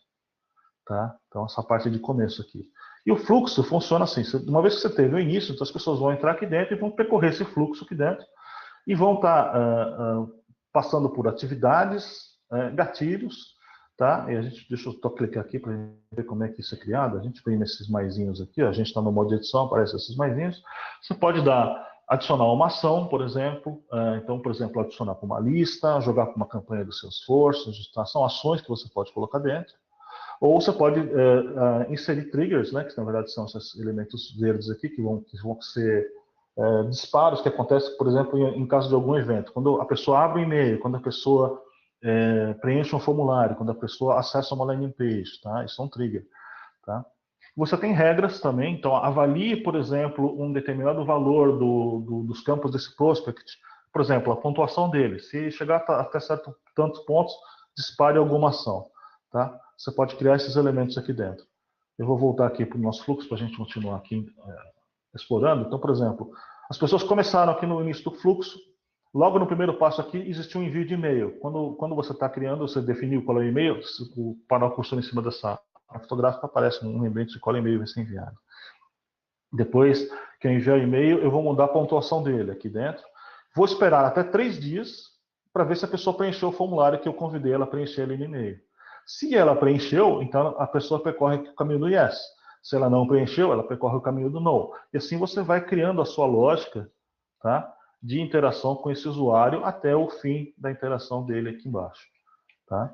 Tá? Então, essa parte de começo aqui. E o fluxo funciona assim, uma vez que você teve o início, então as pessoas vão entrar aqui dentro e vão percorrer esse fluxo aqui dentro, e vão estar passando por atividades, gatilhos, tá? E deixa eu clicar aqui para ver como é que isso é criado. A gente vem nesses maisinhos aqui, ó, a gente está no modo de edição, aparecem esses maisinhos. Você pode adicionar uma ação, por exemplo. Então, por exemplo, adicionar para uma lista, jogar para uma campanha do Salesforce, são ações que você pode colocar dentro. Ou você pode inserir triggers, né, que na verdade são esses elementos verdes aqui, que vão ser disparos que acontecem, por exemplo, em caso de algum evento. Quando a pessoa abre um e-mail, quando a pessoa preenche um formulário, quando a pessoa acessa uma landing page, tá? Isso é um trigger. Tá? Você tem regras também, então avalie, por exemplo, um determinado valor dos campos desse prospect, por exemplo, a pontuação dele. Se chegar até tantos pontos, dispare alguma ação. Tá? Você pode criar esses elementos aqui dentro. Eu vou voltar aqui para o nosso fluxo para a gente continuar aqui explorando. Então, por exemplo, as pessoas começaram aqui no início do fluxo. Logo no primeiro passo aqui, existe um envio de e-mail. Quando você está criando, você definiu qual é o e-mail, o painel cursor em cima dessa fotográfica aparece um lembrete de qual e-mail vai ser enviado. Depois que eu enviar o e-mail, eu vou mudar a pontuação dele aqui dentro. Vou esperar até 3 dias para ver se a pessoa preencheu o formulário que eu convidei ela a preencher ali no e-mail. Se ela preencheu, então a pessoa percorre o caminho do yes. Se ela não preencheu, ela percorre o caminho do no. E assim você vai criando a sua lógica, tá, de interação com esse usuário até o fim da interação dele aqui embaixo. Tá?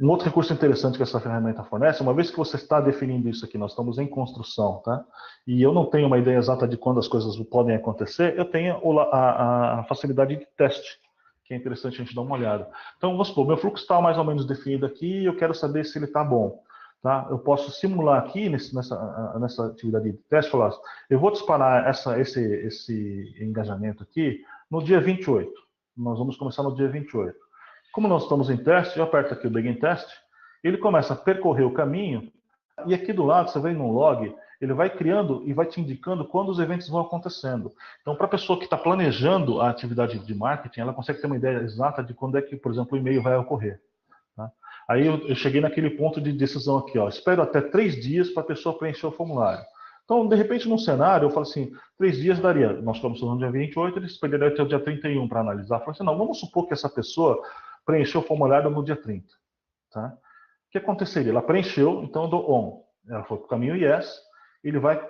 Um outro recurso interessante que essa ferramenta fornece, uma vez que você está definindo isso aqui, nós estamos em construção, tá? E eu não tenho uma ideia exata de quando as coisas podem acontecer, eu tenho a facilidade de teste, que é interessante a gente dar uma olhada. Então, vamos supor, meu fluxo está mais ou menos definido aqui e eu quero saber se ele está bom. Tá? Eu posso simular aqui, nessa atividade de teste, falar, eu vou disparar esse engajamento aqui no dia 28. Nós vamos começar no dia 28. Como nós estamos em teste, eu aperto aqui o Begin Test, ele começa a percorrer o caminho, e aqui do lado, você vem no log, ele vai criando e vai te indicando quando os eventos vão acontecendo. Então, para a pessoa que está planejando a atividade de marketing, ela consegue ter uma ideia exata de quando é que, por exemplo, o e-mail vai ocorrer. Tá? Aí eu cheguei naquele ponto de decisão aqui, ó, espero até 3 dias para a pessoa preencher o formulário. Então, de repente, num cenário, eu falo assim, 3 dias daria, nós começamos no dia 28, eles esperaria até o dia 31 para analisar. Eu falo assim, não, vamos supor que essa pessoa preencheu o formulário no dia 30. Tá? O que aconteceria? Ela preencheu, então eu dou on. Ela foi para o caminho yes, ele vai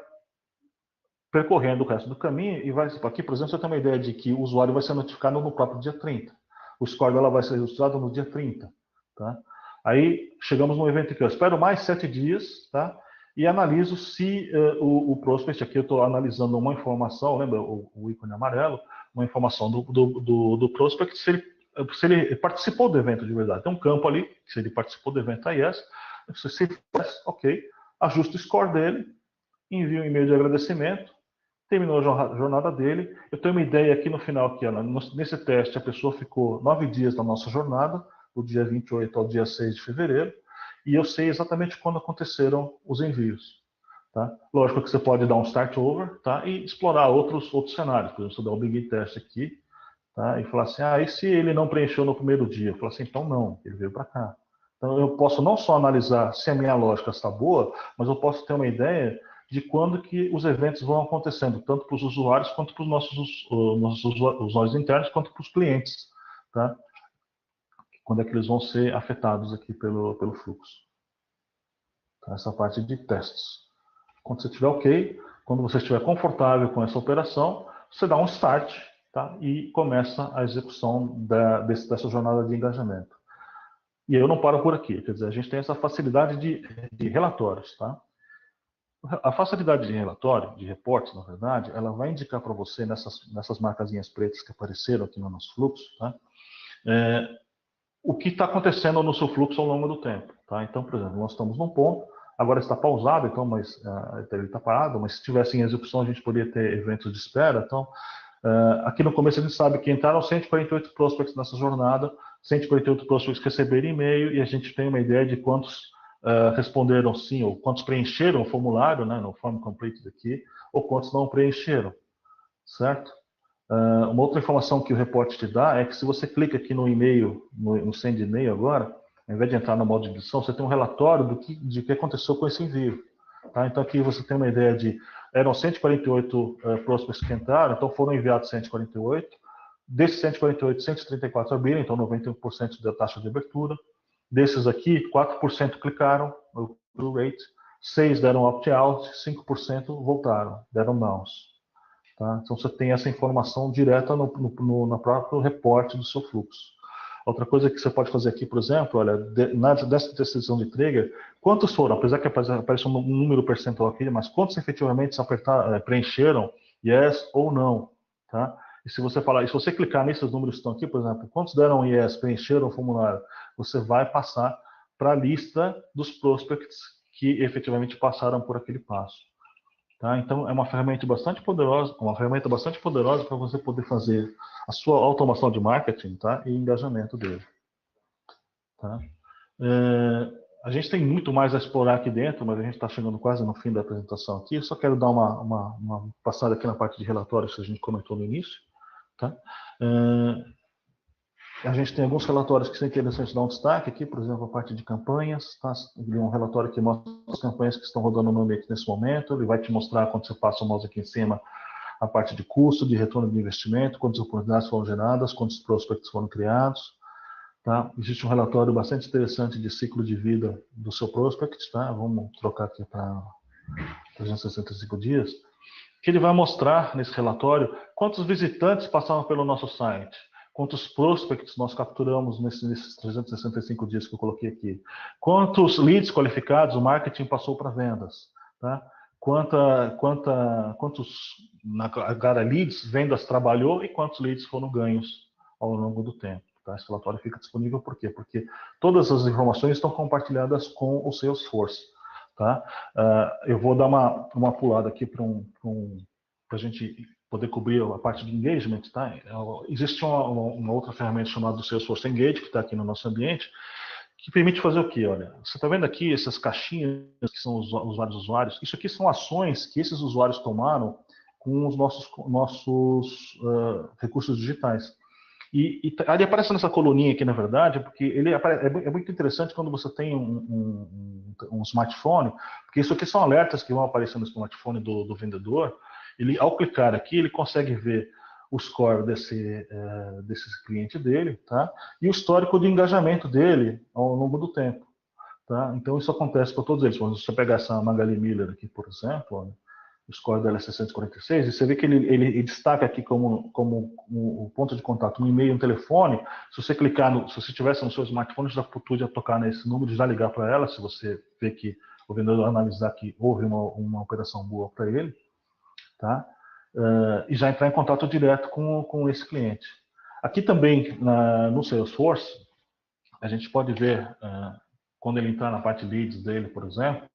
percorrendo o resto do caminho e vai. Aqui, por exemplo, você tem uma ideia de que o usuário vai ser notificado no próprio dia 30. O score dela vai ser registrado no dia 30. Tá? Aí chegamos no evento que eu espero mais 7 dias, tá? E analiso se o prospect, aqui eu estou analisando uma informação, lembra o ícone amarelo, uma informação do prospect, se ele participou do evento de verdade. Tem um campo ali, se ele participou do evento, aí yes. Se faz, ok, ajusta o score dele, envia um e-mail de agradecimento, terminou a jornada dele. Eu tenho uma ideia aqui no final, aqui, nesse teste, a pessoa ficou 9 dias na nossa jornada, do dia 28 ao dia 6 de fevereiro, e eu sei exatamente quando aconteceram os envios. Tá? Lógico que você pode dar um start over, tá? E explorar outros cenários. Por exemplo, você dá um big test aqui, tá? E falar assim, e se ele não preencheu no primeiro dia? Eu falo assim, então não, ele veio para cá. Então eu posso não só analisar se a minha lógica está boa, mas eu posso ter uma ideia de quando que os eventos vão acontecendo, tanto para os usuários quanto para os nossos usuários internos, quanto para os clientes. Tá? Quando é que eles vão ser afetados aqui pelo fluxo. Tá? Essa parte de testes. Quando você estiver ok, quando você estiver confortável com essa operação, você dá um start, tá? E começa a execução dessa jornada de engajamento. E eu não paro por aqui, quer dizer, a gente tem essa facilidade de relatórios. Tá? A facilidade de relatório, de reportes, na verdade, ela vai indicar para você, nessas marcazinhas pretas que apareceram aqui no nosso fluxo, tá? O que está acontecendo no seu fluxo ao longo do tempo. Tá? Então, por exemplo, nós estamos num ponto, agora está pausado, então, mas ele está parado, mas se tivesse em execução, a gente poderia ter eventos de espera. Então, aqui no começo a gente sabe que entraram 148 prospects nessa jornada, 148 prospects receberam e-mail, e a gente tem uma ideia de quantos responderam sim, ou quantos preencheram o formulário, né, no form complete aqui, ou quantos não preencheram, certo? Uma outra informação que o reporte te dá é que se você clica aqui no e-mail, no send e-mail agora, ao invés de entrar no modo de edição, você tem um relatório de que aconteceu com esse envio. Tá? Então aqui você tem uma ideia de, eram 148 prospects que entraram, então foram enviados 148, desses 148, 134 abriram, então 91% da taxa de abertura. Desses aqui, 4% clicaram no rate, 6 deram opt-out, 5% voltaram, deram bounce. Tá? Então você tem essa informação direta no próprio reporte do seu fluxo. Outra coisa que você pode fazer aqui, por exemplo, olha, dessa decisão de trigger, quantos foram, apesar que aparece um número percentual aqui, mas quantos efetivamente preencheram yes ou não, tá? E se você clicar nesses números que estão aqui, por exemplo, quantos deram yes, preencheram o formulário, você vai passar para a lista dos prospects que efetivamente passaram por aquele passo. Tá? Então, é uma ferramenta bastante poderosa para você poder fazer a sua automação de marketing, tá? E engajamento dele. Tá? A gente tem muito mais a explorar aqui dentro, mas a gente está chegando quase no fim da apresentação aqui. Eu só quero dar uma passada aqui na parte de relatórios que a gente comentou no início. Tá? A gente tem alguns relatórios que são interessantes dar um destaque aqui, por exemplo, a parte de campanhas. Tá? Um relatório que mostra as campanhas que estão rodando no ambiente nesse momento. Ele vai te mostrar, quando você passa o mouse aqui em cima, a parte de custo, de retorno de investimento, quantas oportunidades foram geradas, quantos prospects foram criados. Tá? Existe um relatório bastante interessante de ciclo de vida do seu prospect. Tá? Vamos trocar aqui para 365 dias. Que ele vai mostrar nesse relatório quantos visitantes passaram pelo nosso site, quantos prospects nós capturamos nesses 365 dias que eu coloquei aqui, quantos leads qualificados o marketing passou para vendas, tá? Quantos leads vendas trabalhou e quantos leads foram ganhos ao longo do tempo. Tá? Esse relatório fica disponível por quê? Porque todas as informações estão compartilhadas com o Salesforce. Tá? Eu vou dar uma pulada aqui para a gente poder cobrir a parte de engagement. Tá? Existe uma outra ferramenta chamada do Salesforce Engage, que está aqui no nosso ambiente, que permite fazer o quê? Olha, você está vendo aqui essas caixinhas que são os vários usuários? Isso aqui são ações que esses usuários tomaram com os nossos recursos digitais. E ele aparece nessa coluninha aqui, na verdade, porque é muito interessante quando você tem um smartphone, porque isso aqui são alertas que vão aparecer no smartphone do vendedor. Ele, ao clicar aqui, ele consegue ver o score desse cliente dele, tá? E o histórico de engajamento dele ao longo do tempo. Tá? Então, isso acontece para todos eles. Quando você pegar essa Magali Miller aqui, por exemplo, olha, o score dela é 646, e você vê que ele destaca aqui como o ponto de contato um e-mail, um telefone. Se você clicar, se você tivesse no seu smartphone, já podia tocar nesse número e já ligar para ela, se você vê que o vendedor analisar que houve uma operação boa para ele, tá? E já entrar em contato direto com esse cliente. Aqui também, no Salesforce, a gente pode ver, quando ele entrar na parte leads dele, por exemplo,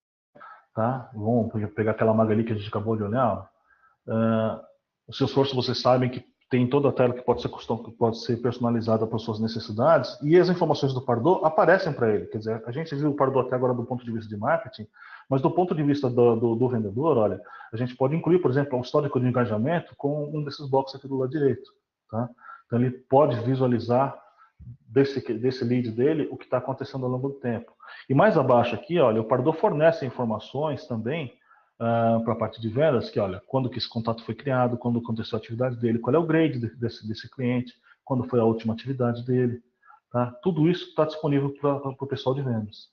tá? Vamos pegar aquela Magali que a gente acabou de olhar. O Salesforce, vocês sabem que tem toda a tela que pode ser personalizada para suas necessidades, e as informações do Pardot aparecem para ele. Quer dizer, a gente viu o Pardot até agora do ponto de vista de marketing, mas do ponto de vista do vendedor, olha, a gente pode incluir, por exemplo, um histórico de engajamento com um desses blocos aqui do lado direito. Tá? Então ele pode visualizar desse lead dele o que está acontecendo ao longo do tempo. E mais abaixo aqui, olha, o Pardot fornece informações também para a parte de vendas, que olha, quando que esse contato foi criado, quando aconteceu a atividade dele, qual é o grade desse cliente, quando foi a última atividade dele. Tá? Tudo isso está disponível para o pessoal de vendas.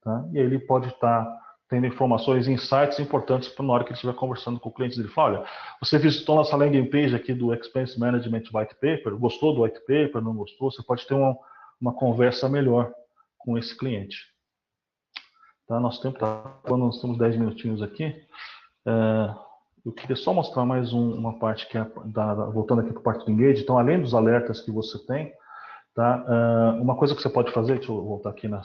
Tá? E aí ele pode estar tendo informações e insights importantes para na hora que ele estiver conversando com o cliente, ele fala, olha, você visitou nossa landing page aqui do Expense Management White Paper, gostou do White Paper, não gostou? Você pode ter uma conversa melhor com esse cliente. Tá? Nosso tempo está quando nós temos 10 minutinhos aqui. Eu queria só mostrar mais uma parte que é voltando aqui para a parte do Engage. Então, além dos alertas que você tem, tá? Uma coisa que você pode fazer, deixa eu voltar aqui na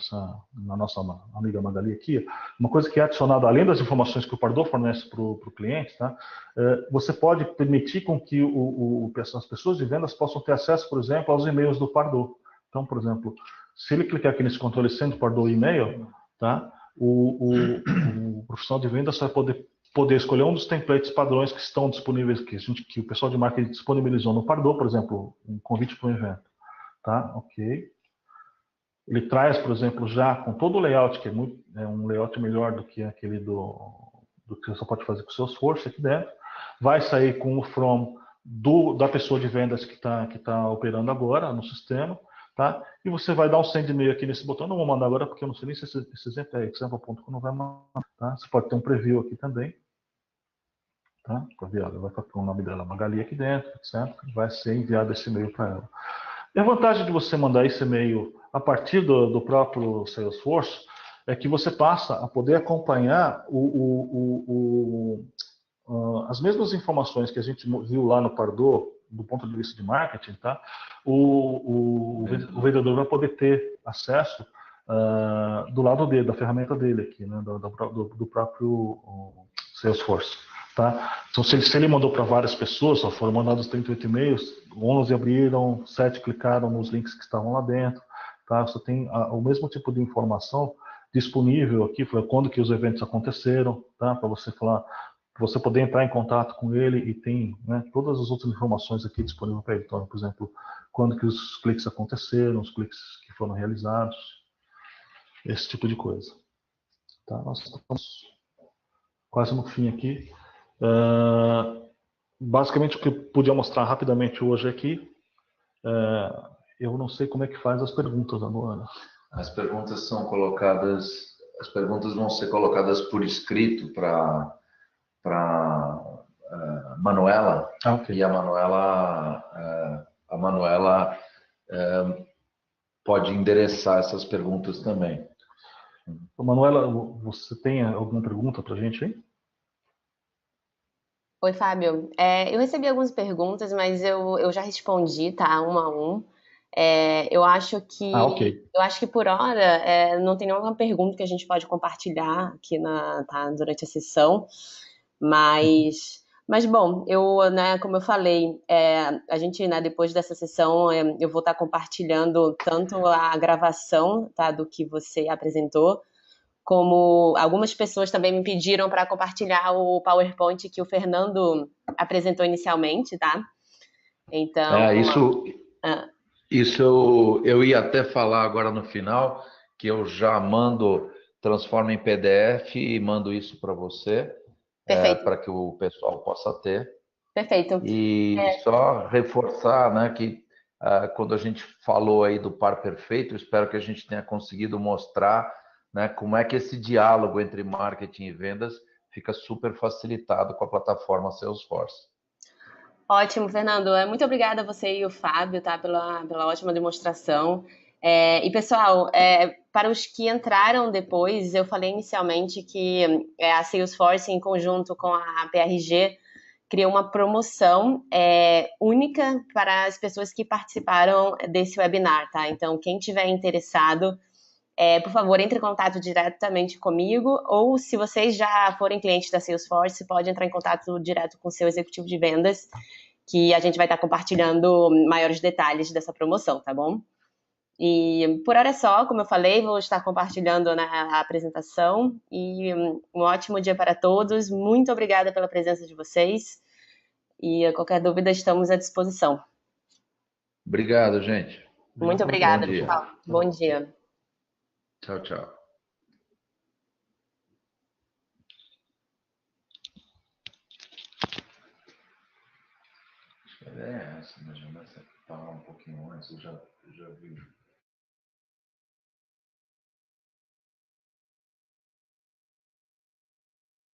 nossa amiga Magali aqui, uma coisa que é adicionada, além das informações que o Pardot fornece para o cliente, tá? Você pode permitir com que as pessoas de vendas possam ter acesso, por exemplo, aos e-mails do Pardot. Então, por exemplo, se ele clicar aqui nesse controle Send Pardot e-mail, tá? O profissional de vendas vai poder escolher um dos templates padrões que estão disponíveis, que o pessoal de marketing disponibilizou no Pardot, por exemplo, um convite para um evento. Tá? Ok. Ele traz, por exemplo, já com todo o layout, que é um layout melhor do que aquele do que você pode fazer com o Salesforce aqui dentro. Vai sair com o from da pessoa de vendas que tá operando agora no sistema. Tá? E você vai dar um send e-mail aqui nesse botão. Não vou mandar agora porque eu não sei nem se esse exemplo é example.com, não vai mandar. Tá? Você pode ter um preview aqui também. Tá? Vai ficar com o nome dela, Magali, aqui dentro, etc. Vai ser enviado esse e-mail para ela. E a vantagem de você mandar esse e-mail a partir do próprio Salesforce é que você passa a poder acompanhar as mesmas informações que a gente viu lá no Pardot, do ponto de vista de marketing, tá? O vendedor vai poder ter acesso do lado dele, da ferramenta dele aqui, né? do próprio Salesforce. Tá? Então, se ele mandou para várias pessoas, só foram mandados 38 e-mails, 11 abriram, 7 clicaram nos links que estavam lá dentro. Tá? Você tem o mesmo tipo de informação disponível aqui, foi quando que os eventos aconteceram, tá? Para você falar, para você poder entrar em contato com ele e tem, né, todas as outras informações aqui disponíveis para ele. Então, por exemplo, quando que os cliques aconteceram, os cliques que foram realizados, esse tipo de coisa. Tá? Nós estamos quase no fim aqui. Basicamente, o que eu podia mostrar rapidamente hoje aqui, eu não sei como é que faz as perguntas, Luana. As perguntas as perguntas vão ser colocadas por escrito para Manuela, Okay. e a Manuela pode endereçar essas perguntas também. Manuela, você tem alguma pergunta para a gente aí? Oi, Fábio. Eu recebi algumas perguntas, mas eu já respondi, tá? Um a um. Ok. Eu acho que por hora não tem nenhuma pergunta que a gente pode compartilhar aqui durante a sessão, mas bom, né, como eu falei, a gente, né, depois dessa sessão, eu vou estar compartilhando tanto a gravação, tá, do que você apresentou, como algumas pessoas também me pediram para compartilhar o PowerPoint que o Fernando apresentou inicialmente, tá? Então, Isso eu ia até falar agora no final, que eu já transformo em PDF e mando isso para você, para que o pessoal possa ter. Perfeito. E só reforçar, né, que quando a gente falou aí do par perfeito, eu espero que a gente tenha conseguido mostrar, né, como é que esse diálogo entre marketing e vendas fica super facilitado com a plataforma Salesforce. Ótimo, Fernando. Muito obrigada a você e o Fábio, tá, pela ótima demonstração. E, pessoal, para os que entraram depois, eu falei inicialmente que a Salesforce, em conjunto com a PRG, criou uma promoção única para as pessoas que participaram desse webinar, tá? Então, quem tiver interessado, por favor, entre em contato diretamente comigo, ou se vocês já forem clientes da Salesforce, pode entrar em contato direto com o seu executivo de vendas, que a gente vai estar compartilhando maiores detalhes dessa promoção, tá bom? E por hora é só, como eu falei, vou estar compartilhando, né, a apresentação, e um ótimo dia para todos. Muito obrigada pela presença de vocês, e qualquer dúvida estamos à disposição. Obrigado, gente. Muito obrigada, pessoal. Bom dia. Tchau, tchau. A ideia é essa, mas já começa a falar um pouquinho antes, eu já vi.